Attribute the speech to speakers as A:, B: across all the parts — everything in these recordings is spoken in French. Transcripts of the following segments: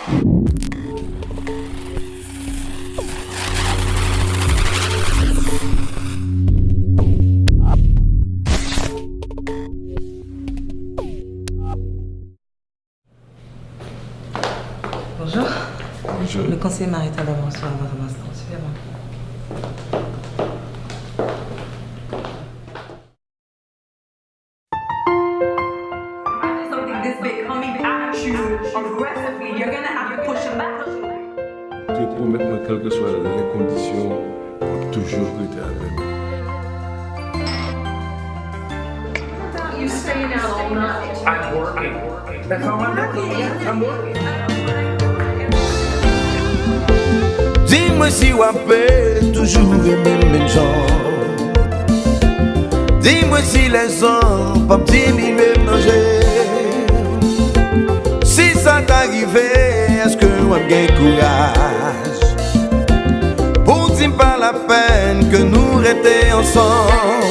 A: Bonjour.
B: Bonjour.
A: Le conseiller marital va vous recevoir dans un instant. Suivez-moi.
C: Something this big coming at you aggressively, you're gonna have to push him back.
B: Tu promets que quelles que soient les conditions, on va toujours rester avec nous.
C: You staying out all night.
D: I'm working. That's all I'm doing. I'm working.
E: Dis-moi si on peut toujours les mêmes gens. Dis-moi si les hommes pas diminuer manger. Si ça t'arrivait, est-ce que on a courage pour dire pas la peine que nous restions ensemble.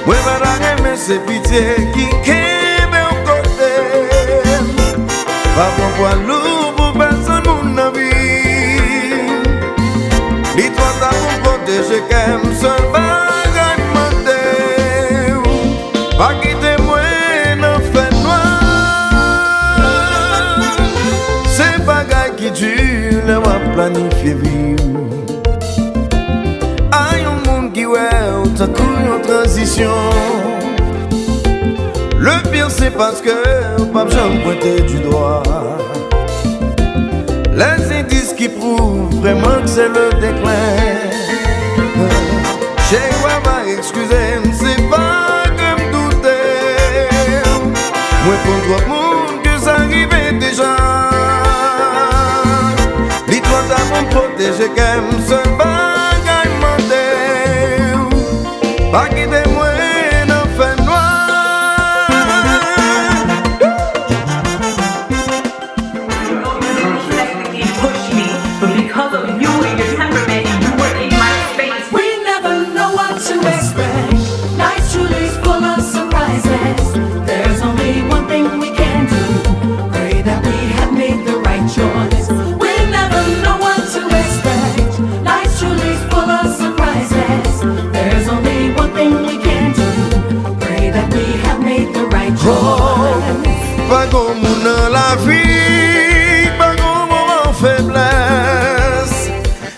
E: Moi voilà aimer c'est pitié qui qu'aime au côté. Pas pour poids lourd pour personne mon vie. Dis-toi ça pour protéger qu'aime seul bagaille menté. Pas quitter moi dans fait noir. C'est bagaille qui dure, le m'a planifié vivre. Aïe un monde qui ouais, t'as couru en transition. Le pire c'est parce que pas besoin de pointer du doigt. Les indices qui prouvent vraiment que c'est le déclin. J'ai va excuser, c'est pas que me douter. Moi pour toi monde que ça arrivait déjà. Dis-toi t'as pour me protéger qu'aime seul bagaille menté. Pas quitter moi dans fait noir.
C: Push me, but because of you and your temperament, you were in my space.
F: We never know what to expect. Life's truly full of surprises. There's only one thing we can do. Pray that we have made the right choice. We never know what to expect. Life's truly full of surprises. There's only one thing we can do. Pray that we have made the right choice.
E: Pas comme dans la vie, pas comme en faiblesse.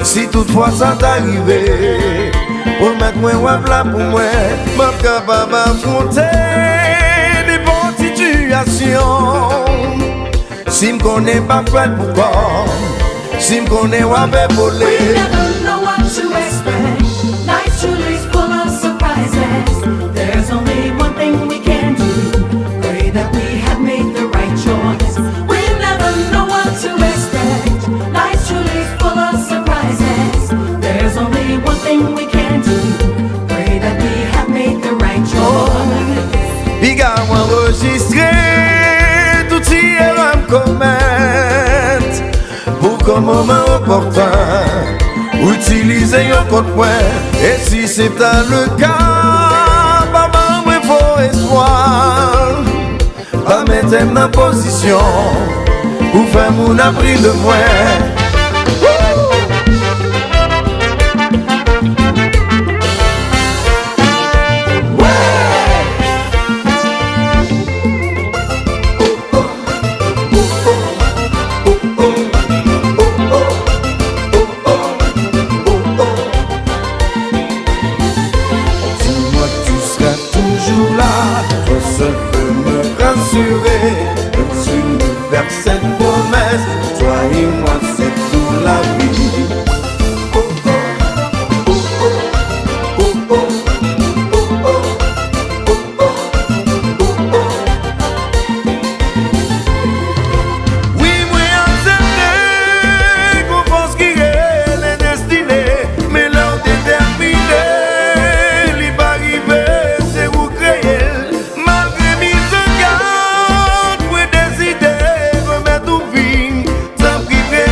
E: Si toutefois ça t'arrivait, promets-moi ou là pour moi, m'a capable d'affronter des bonnes situations. Si me connais pas prêt pour quoi, si me connais ou avec
F: We
E: voler.
F: never know what to expect. Life's truly full of surprises. There's only one thing we can do. Pray that we have made the right choice. We never know what to expect. Life's truly full of surprises. There's only one thing we can do. Pray that we have made the right choice.
E: Biga ou enregistré, tout y est à me commettre. Pour qu'un moment opportun, utiliser un compte point. Et si c'est pas le cas, maman, il faut espoir. Pas mettre dans position, pour faire mon abri de moi. Dis-moi que tu seras toujours là, toi seul peux me rassurer. Tu me faire cette promesse, toi et moi c'est pour la vie. Oui, moi accepter qu'on pense qu'il est les destinées, mais leur déterminer, l'y va arriver, c'est vous créer. Malgré mise en garde, pour décider, remettre tout vie, sans priver.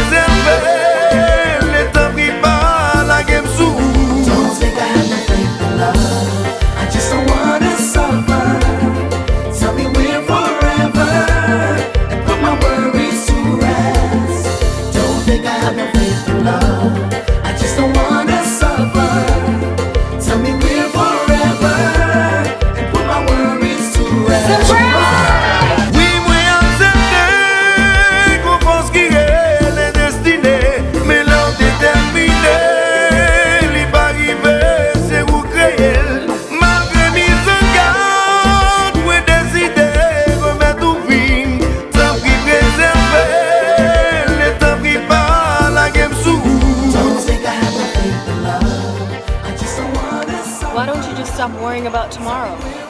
G: don't you just stop worrying about tomorrow?